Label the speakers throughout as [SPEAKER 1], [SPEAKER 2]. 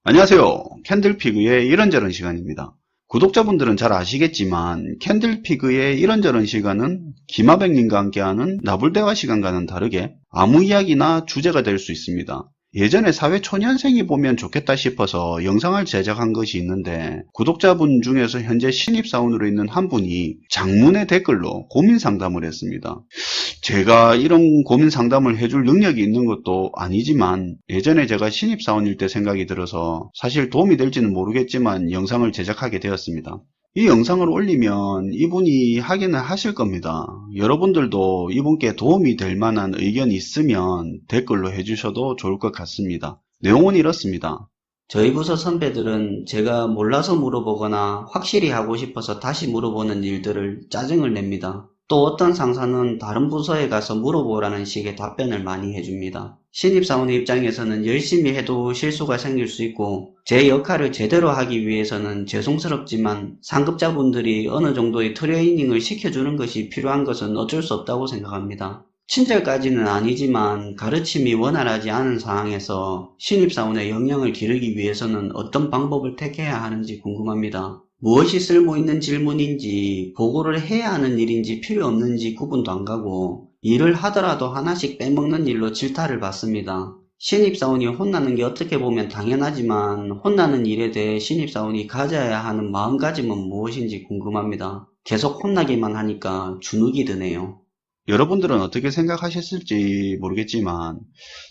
[SPEAKER 1] 안녕하세요. 캔들피그의 이런저런 시간입니다. 구독자분들은 잘 아시겠지만 캔들피그의 이런저런 시간은 김하백님과 함께하는 나불대화 시간과는 다르게 아무 이야기나 주제가 될 수 있습니다. 예전에 사회초년생이 보면 좋겠다 싶어서 영상을 제작한 것이 있는데, 구독자분 중에서 현재 신입사원으로 있는 한 분이 장문의 댓글로 고민 상담을 했습니다. 제가 이런 고민 상담을 해줄 능력이 있는 것도 아니지만 예전에 제가 신입사원일 때 생각이 들어서 사실 도움이 될지는 모르겠지만 영상을 제작하게 되었습니다. 이 영상을 올리면 이분이 하기는 하실 겁니다. 여러분들도 이분께 도움이 될 만한 의견이 있으면 댓글로 해주셔도 좋을 것 같습니다. 내용은 이렇습니다.
[SPEAKER 2] 저희 부서 선배들은 제가 몰라서 물어보거나 확실히 하고 싶어서 다시 물어보는 일들을 짜증을 냅니다. 또 어떤 상사는 다른 부서에 가서 물어보라는 식의 답변을 많이 해줍니다. 신입사원의 입장에서는 열심히 해도 실수가 생길 수 있고, 제 역할을 제대로 하기 위해서는 죄송스럽지만 상급자분들이 어느 정도의 트레이닝을 시켜주는 것이 필요한 것은 어쩔 수 없다고 생각합니다. 친절까지는 아니지만 가르침이 원활하지 않은 상황에서 신입사원의 역량을 기르기 위해서는 어떤 방법을 택해야 하는지 궁금합니다. 무엇이 쓸모있는 질문인지, 보고를 해야 하는 일인지 필요 없는지 구분도 안 가고, 일을 하더라도 하나씩 빼먹는 일로 질타를 받습니다. 신입사원이 혼나는 게 어떻게 보면 당연하지만 혼나는 일에 대해 신입사원이 가져야 하는 마음가짐은 무엇인지 궁금합니다. 계속 혼나기만 하니까 주눅이 드네요.
[SPEAKER 1] 여러분들은 어떻게 생각하셨을지 모르겠지만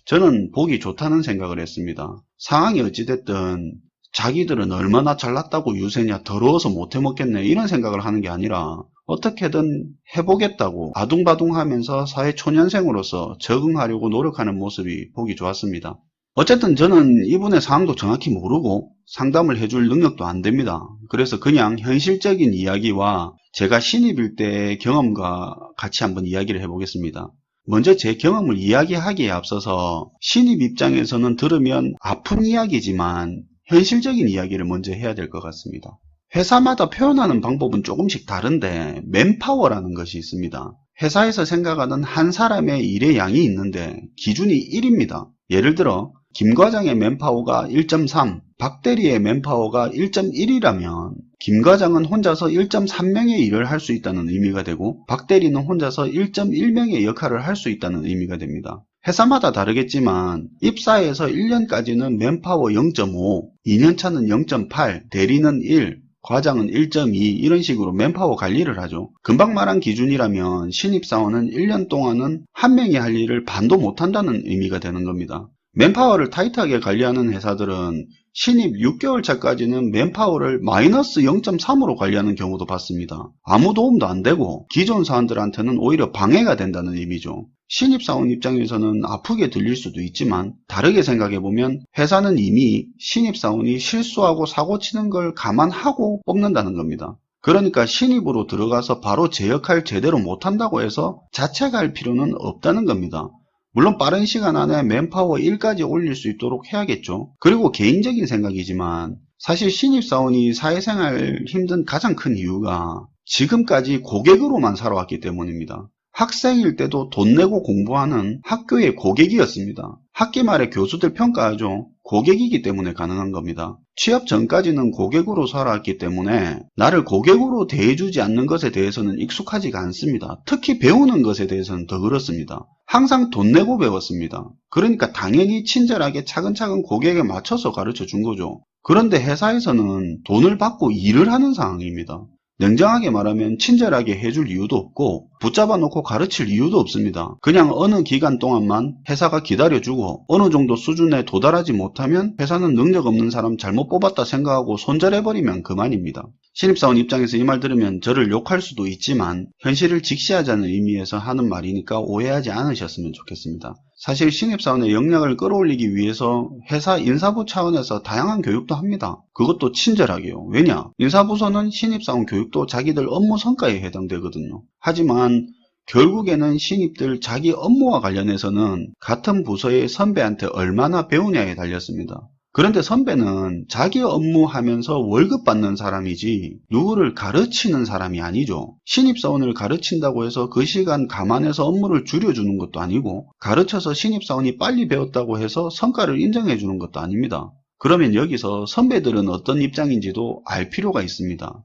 [SPEAKER 1] 저는 보기 좋다는 생각을 했습니다. 상황이 어찌됐든 자기들은 얼마나 잘났다고 유세냐, 더러워서 못 해먹겠네, 이런 생각을 하는 게 아니라 어떻게든 해보겠다고 아둥바둥하면서 사회초년생으로서 적응하려고 노력하는 모습이 보기 좋았습니다. 어쨌든 저는 이분의 상황도 정확히 모르고 상담을 해줄 능력도 안 됩니다. 그래서 그냥 현실적인 이야기와 제가 신입일 때의 경험과 같이 한번 이야기를 해보겠습니다. 먼저 제 경험을 이야기하기에 앞서서 신입 입장에서는 들으면 아픈 이야기지만 현실적인 이야기를 먼저 해야 될 것 같습니다. 회사마다 표현하는 방법은 조금씩 다른데 맨파워라는 것이 있습니다. 회사에서 생각하는 한 사람의 일의 양이 있는데 기준이 1입니다. 예를 들어 김 과장의 맨파워가 1.3, 박 대리의 맨파워가 1.1이라면 김 과장은 혼자서 1.3명의 일을 할 수 있다는 의미가 되고 박 대리는 혼자서 1.1명의 역할을 할 수 있다는 의미가 됩니다. 회사마다 다르겠지만 입사해서 1년까지는 맨파워 0.5, 2년차는 0.8, 대리는 1, 과장은 1.2, 이런 식으로 맨파워 관리를 하죠. 금방 말한 기준이라면 신입사원은 1년 동안은 한 명이 할 일을 반도 못한다는 의미가 되는 겁니다. 맨파워를 타이트하게 관리하는 회사들은 신입 6개월 차까지는 맨파워를 마이너스 0.3으로 관리하는 경우도 봤습니다. 아무 도움도 안 되고 기존 사원들한테는 오히려 방해가 된다는 의미죠. 신입사원 입장에서는 아프게 들릴 수도 있지만 다르게 생각해보면 회사는 이미 신입사원이 실수하고 사고치는 걸 감안하고 뽑는다는 겁니다. 그러니까 신입으로 들어가서 바로 제 역할 제대로 못한다고 해서 자책할 필요는 없다는 겁니다. 물론 빠른 시간 안에 맨파워 1까지 올릴 수 있도록 해야겠죠. 그리고 개인적인 생각이지만 사실 신입사원이 사회생활 힘든 가장 큰 이유가 지금까지 고객으로만 살아왔기 때문입니다. 학생일 때도 돈 내고 공부하는 학교의 고객이었습니다. 학기 말에 교수들 평가하죠. 고객이기 때문에 가능한 겁니다. 취업 전까지는 고객으로 살아왔기 때문에 나를 고객으로 대해주지 않는 것에 대해서는 익숙하지가 않습니다. 특히 배우는 것에 대해서는 더 그렇습니다. 항상 돈 내고 배웠습니다. 그러니까 당연히 친절하게 차근차근 고객에 맞춰서 가르쳐 준 거죠. 그런데 회사에서는 돈을 받고 일을 하는 상황입니다. 냉정하게 말하면 친절하게 해줄 이유도 없고 붙잡아 놓고 가르칠 이유도 없습니다. 그냥 어느 기간 동안만 회사가 기다려주고 어느 정도 수준에 도달하지 못하면 회사는 능력 없는 사람 잘못 뽑았다 생각하고 손절해버리면 그만입니다. 신입사원 입장에서 이 말 들으면 저를 욕할 수도 있지만 현실을 직시하자는 의미에서 하는 말이니까 오해하지 않으셨으면 좋겠습니다. 사실 신입사원의 역량을 끌어올리기 위해서 회사 인사부 차원에서 다양한 교육도 합니다. 그것도 친절하게요. 왜냐? 인사부서는 신입사원 교육도 자기들 업무 성과에 해당되거든요. 하지만 결국에는 신입들 자기 업무와 관련해서는 같은 부서의 선배한테 얼마나 배우냐에 달렸습니다. 그런데 선배는 자기 업무 하면서 월급 받는 사람이지 누구를 가르치는 사람이 아니죠. 신입사원을 가르친다고 해서 그 시간 감안해서 업무를 줄여주는 것도 아니고 가르쳐서 신입사원이 빨리 배웠다고 해서 성과를 인정해 주는 것도 아닙니다. 그러면 여기서 선배들은 어떤 입장인지도 알 필요가 있습니다.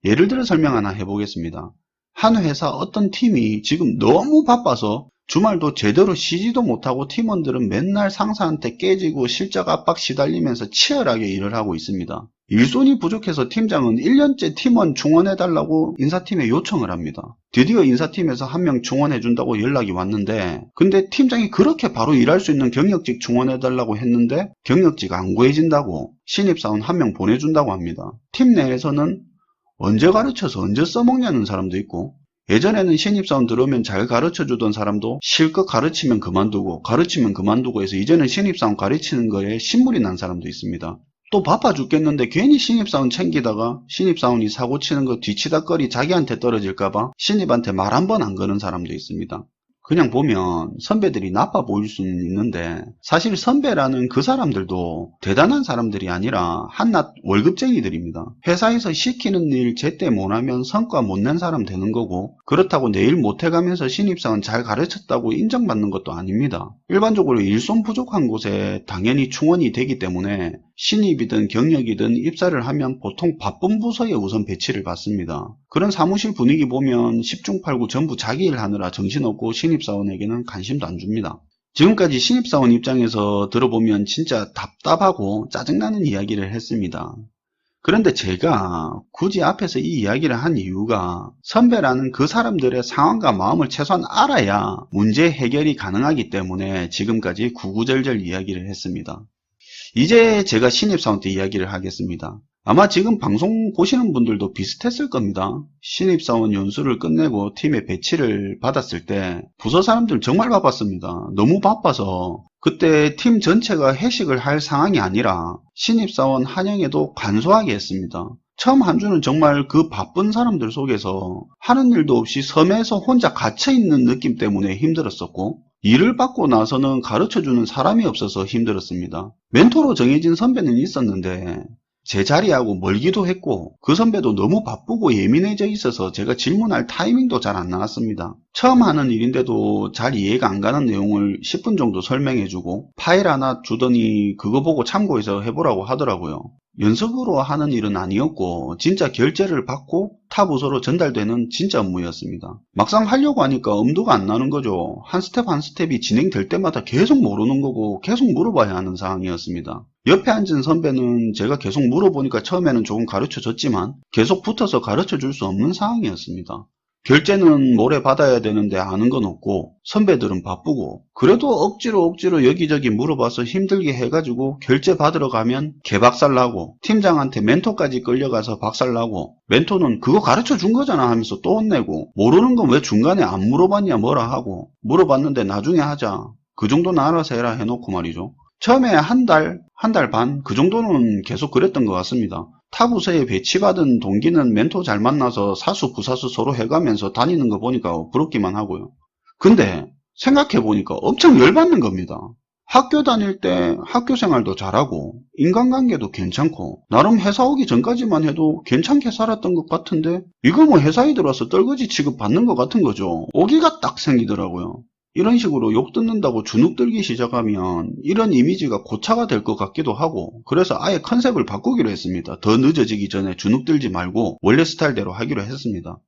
[SPEAKER 1] 예를 들어 설명 하나 해보겠습니다. 한 회사 어떤 팀이 지금 너무 바빠서 주말도 제대로 쉬지도 못하고 팀원들은 맨날 상사한테 깨지고 실적 압박 시달리면서 치열하게 일을 하고 있습니다. 일손이 부족해서 팀장은 1년째 팀원 충원해달라고 인사팀에 요청을 합니다. 드디어 인사팀에서 한 명 충원해준다고 연락이 왔는데 근데 팀장이 그렇게 바로 일할 수 있는 경력직 충원해달라고 했는데 경력직 안 구해진다고 신입사원 한 명 보내준다고 합니다. 팀 내에서는 언제 가르쳐서 언제 써먹냐는 사람도 있고 예전에는 신입사원 들어오면 잘 가르쳐주던 사람도 실컷 가르치면 그만두고 해서 이제는 신입사원 가르치는 거에 신물이 난 사람도 있습니다. 또 바빠 죽겠는데 괜히 신입사원 챙기다가 신입사원이 사고 치는 거 뒤치다거리 자기한테 떨어질까봐 신입한테 말 한 번 안 거는 사람도 있습니다. 그냥 보면 선배들이 나빠 보일 수는 있는데 사실 선배라는 그 사람들도 대단한 사람들이 아니라 한낱 월급쟁이들입니다. 회사에서 시키는 일 제때 못하면 성과 못 낸 사람 되는 거고 그렇다고 내일 못해가면서 신입사원 잘 가르쳤다고 인정받는 것도 아닙니다. 일반적으로 일손 부족한 곳에 당연히 충원이 되기 때문에 신입이든 경력이든 입사를 하면 보통 바쁜 부서에 우선 배치를 받습니다. 그런 사무실 분위기 보면 10중 8구 전부 자기 일 하느라 정신없고 신입사원에게는 관심도 안 줍니다. 지금까지 신입사원 입장에서 들어보면 진짜 답답하고 짜증나는 이야기를 했습니다. 그런데 제가 굳이 앞에서 이 이야기를 한 이유가 선배라는 그 사람들의 상황과 마음을 최소한 알아야 문제 해결이 가능하기 때문에 지금까지 구구절절 이야기를 했습니다. 이제 제가 신입사원 때 이야기를 하겠습니다. 아마 지금 방송 보시는 분들도 비슷했을 겁니다. 신입사원 연수를 끝내고 팀에 배치를 받았을 때 부서 사람들 정말 바빴습니다. 너무 바빠서 그때 팀 전체가 회식을 할 상황이 아니라 신입사원 환영회도 간소하게 했습니다. 처음 한 주는 정말 그 바쁜 사람들 속에서 하는 일도 없이 섬에서 혼자 갇혀있는 느낌 때문에 힘들었었고 일을 받고 나서는 가르쳐주는 사람이 없어서 힘들었습니다. 멘토로 정해진 선배는 있었는데 제 자리하고 멀기도 했고 그 선배도 너무 바쁘고 예민해져 있어서 제가 질문할 타이밍도 잘 안 나왔습니다. 처음 하는 일인데도 잘 이해가 안 가는 내용을 10분 정도 설명해주고 파일 하나 주더니 그거 보고 참고해서 해보라고 하더라고요. 연습으로 하는 일은 아니었고 진짜 결제를 받고 타 부서로 전달되는 진짜 업무였습니다. 막상 하려고 하니까 엄두가 안 나는 거죠. 한 스텝 한 스텝이 진행될 때마다 계속 모르는 거고 계속 물어봐야 하는 상황이었습니다. 옆에 앉은 선배는 제가 계속 물어보니까 처음에는 조금 가르쳐줬지만 계속 붙어서 가르쳐줄 수 없는 상황이었습니다. 결제는 모레 받아야 되는데 아는 건 없고 선배들은 바쁘고 그래도 억지로 여기저기 물어봐서 힘들게 해가지고 결제 받으러 가면 개박살나고 팀장한테 멘토까지 끌려가서 박살나고 멘토는 그거 가르쳐 준 거잖아 하면서 또 혼내고 모르는 건 왜 중간에 안 물어봤냐 뭐라 하고 물어봤는데 나중에 하자 그 정도는 알아서 해라 해놓고 말이죠. 처음에 한 달 반 그 정도는 계속 그랬던 것 같습니다. 타 부서에 배치받은 동기는 멘토 잘 만나서 사수 부사수 서로 해가면서 다니는 거 보니까 부럽기만 하고요. 근데 생각해보니까 엄청 열받는 겁니다. 학교 다닐 때 학교 생활도 잘하고 인간관계도 괜찮고 나름 회사 오기 전까지만 해도 괜찮게 살았던 것 같은데 이거 뭐 회사에 들어와서 떨거지 취급 받는 것 같은 거죠. 오기가 딱 생기더라고요. 이런 식으로 욕 듣는다고 주눅 들기 시작하면 이런 이미지가 고차가 될 것 같기도 하고 그래서 아예 컨셉을 바꾸기로 했습니다. 더 늦어지기 전에 주눅 들지 말고 원래 스타일대로 하기로 했습니다.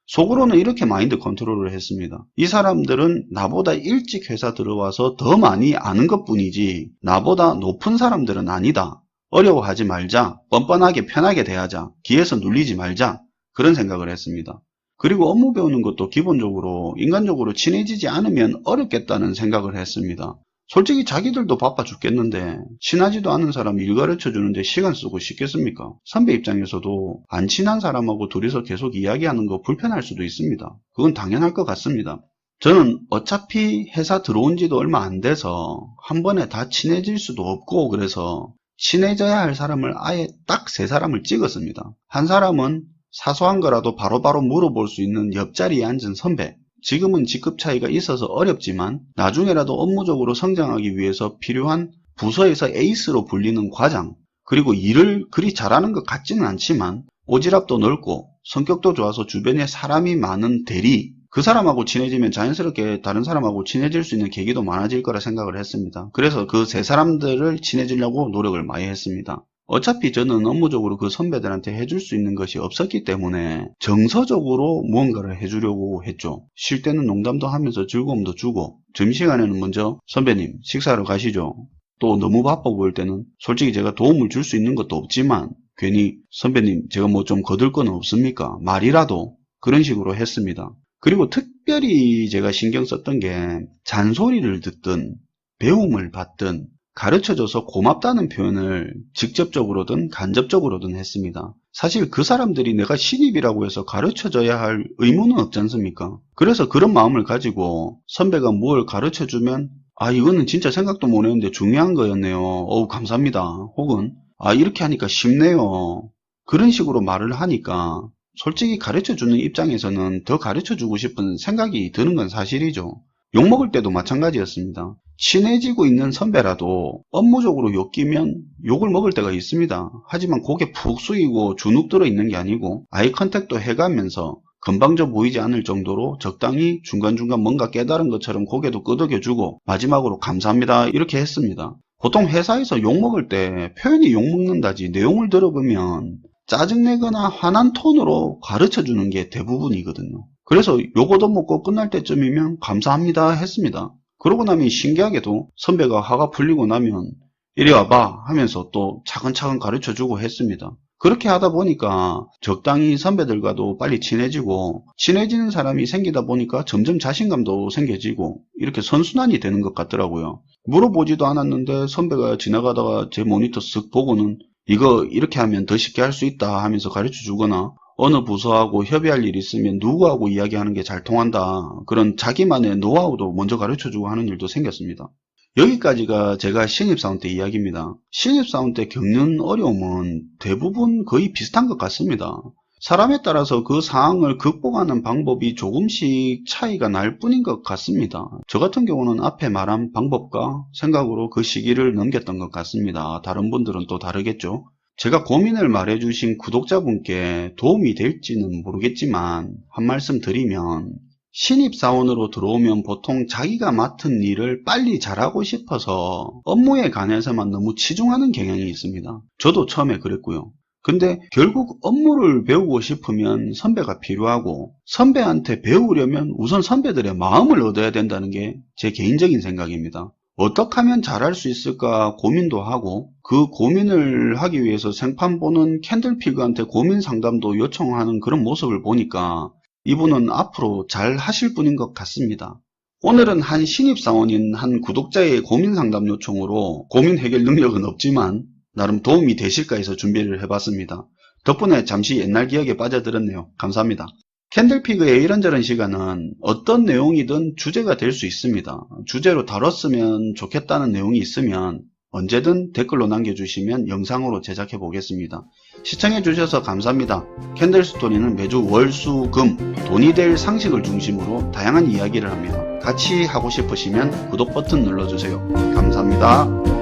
[SPEAKER 1] 속으로는 이렇게 마인드 컨트롤을 했습니다. 이 사람들은 나보다 일찍 회사 들어와서 더 많이 아는 것뿐이지 나보다 높은 사람들은 아니다. 어려워하지 말자. 뻔뻔하게 편하게 대하자. 기에서 눌리지 말자. 그런 생각을 했습니다. 그리고 업무 배우는 것도 기본적으로 인간적으로 친해지지 않으면 어렵겠다는 생각을 했습니다. 솔직히 자기들도 바빠 죽겠는데 친하지도 않은 사람 일 가르쳐 주는데 시간 쓰고 싶겠습니까? 선배 입장에서도 안 친한 사람하고 둘이서 계속 이야기하는 거 불편할 수도 있습니다. 그건 당연할 것 같습니다. 저는 어차피 회사 들어온 지도 얼마 안 돼서 한 번에 다 친해질 수도 없고 그래서 친해져야 할 사람을 아예 딱 3사람을 찍었습니다. 한 사람은 사소한 거라도 바로바로 물어볼 수 있는 옆자리에 앉은 선배. 지금은 직급 차이가 있어서 어렵지만 나중에라도 업무적으로 성장하기 위해서 필요한 부서에서 에이스로 불리는 과장, 그리고 일을 그리 잘하는 것 같지는 않지만 오지랖도 넓고 성격도 좋아서 주변에 사람이 많은 대리, 그 사람하고 친해지면 자연스럽게 다른 사람하고 친해질 수 있는 계기도 많아질 거라 생각을 했습니다. 그래서 그 세 사람들을 친해지려고 노력을 많이 했습니다. 어차피 저는 업무적으로 그 선배들한테 해줄 수 있는 것이 없었기 때문에 정서적으로 무언가를 해주려고 했죠. 쉴 때는 농담도 하면서 즐거움도 주고, 점심시간에는 먼저 선배님 식사하러 가시죠. 또 너무 바빠 보일 때는 솔직히 제가 도움을 줄 수 있는 것도 없지만 괜히 선배님 제가 뭐 좀 거둘 건 없습니까? 말이라도 그런 식으로 했습니다. 그리고 특별히 제가 신경 썼던 게 잔소리를 듣든 배움을 받든 가르쳐줘서 고맙다는 표현을 직접적으로든 간접적으로든 했습니다. 사실 그 사람들이 내가 신입이라고 해서 가르쳐줘야 할 의무는 없지 않습니까? 그래서 그런 마음을 가지고 선배가 뭘 가르쳐주면 아 이거는 진짜 생각도 못 했는데 중요한 거였네요. 어우 감사합니다. 혹은 아 이렇게 하니까 쉽네요. 그런 식으로 말을 하니까 솔직히 가르쳐주는 입장에서는 더 가르쳐주고 싶은 생각이 드는 건 사실이죠. 욕먹을 때도 마찬가지였습니다. 친해지고 있는 선배라도 업무적으로 엮이면 욕을 먹을 때가 있습니다. 하지만 고개 푹 숙이고 주눅 들어 있는 게 아니고 아이 컨택도 해가면서 건방져 보이지 않을 정도로 적당히 중간중간 뭔가 깨달은 것처럼 고개도 끄덕여주고 마지막으로 감사합니다 이렇게 했습니다. 보통 회사에서 욕먹을 때 표현이 욕먹는다지 내용을 들어보면 짜증내거나 화난 톤으로 가르쳐주는 게 대부분이거든요. 그래서 욕 얻어먹고 끝날 때쯤이면 감사합니다 했습니다. 그러고 나면 신기하게도 선배가 화가 풀리고 나면 이리 와봐 하면서 또 차근차근 가르쳐주고 했습니다. 그렇게 하다 보니까 적당히 선배들과도 빨리 친해지고 친해지는 사람이 생기다 보니까 점점 자신감도 생겨지고 이렇게 선순환이 되는 것 같더라고요. 물어보지도 않았는데 선배가 지나가다가 제 모니터 쓱 보고는 이거 이렇게 하면 더 쉽게 할 수 있다 하면서 가르쳐 주거나 어느 부서하고 협의할 일 있으면 누구하고 이야기하는 게 잘 통한다. 그런 자기만의 노하우도 먼저 가르쳐 주고 하는 일도 생겼습니다. 여기까지가 제가 신입사원 때 이야기입니다. 신입사원 때 겪는 어려움은 대부분 거의 비슷한 것 같습니다. 사람에 따라서 그 상황을 극복하는 방법이 조금씩 차이가 날 뿐인 것 같습니다. 저 같은 경우는 앞에 말한 방법과 생각으로 그 시기를 넘겼던 것 같습니다. 다른 분들은 또 다르겠죠. 제가 고민을 말해주신 구독자분께 도움이 될지는 모르겠지만 한 말씀 드리면 신입사원으로 들어오면 보통 자기가 맡은 일을 빨리 잘하고 싶어서 업무에 관해서만 너무 치중하는 경향이 있습니다. 저도 처음에 그랬고요. 근데 결국 업무를 배우고 싶으면 선배가 필요하고 선배한테 배우려면 우선 선배들의 마음을 얻어야 된다는 게 제 개인적인 생각입니다. 어떻게 하면 잘할 수 있을까 고민도 하고 그 고민을 하기 위해서 생판 보는 캔들피그한테 고민 상담도 요청하는 그런 모습을 보니까 이분은 앞으로 잘 하실 분인 것 같습니다. 오늘은 한 신입사원인 한 구독자의 고민 상담 요청으로 고민 해결 능력은 없지만 나름 도움이 되실까 해서 준비를 해봤습니다. 덕분에 잠시 옛날 기억에 빠져들었네요. 감사합니다. 캔들피그의 이런저런 시간은 어떤 내용이든 주제가 될 수 있습니다. 주제로 다뤘으면 좋겠다는 내용이 있으면 언제든 댓글로 남겨주시면 영상으로 제작해 보겠습니다. 시청해주셔서 감사합니다. 캔들스토리는 매주 월, 수, 금 돈이 될 상식을 중심으로 다양한 이야기를 합니다. 같이 하고 싶으시면 구독 버튼 눌러주세요. 감사합니다.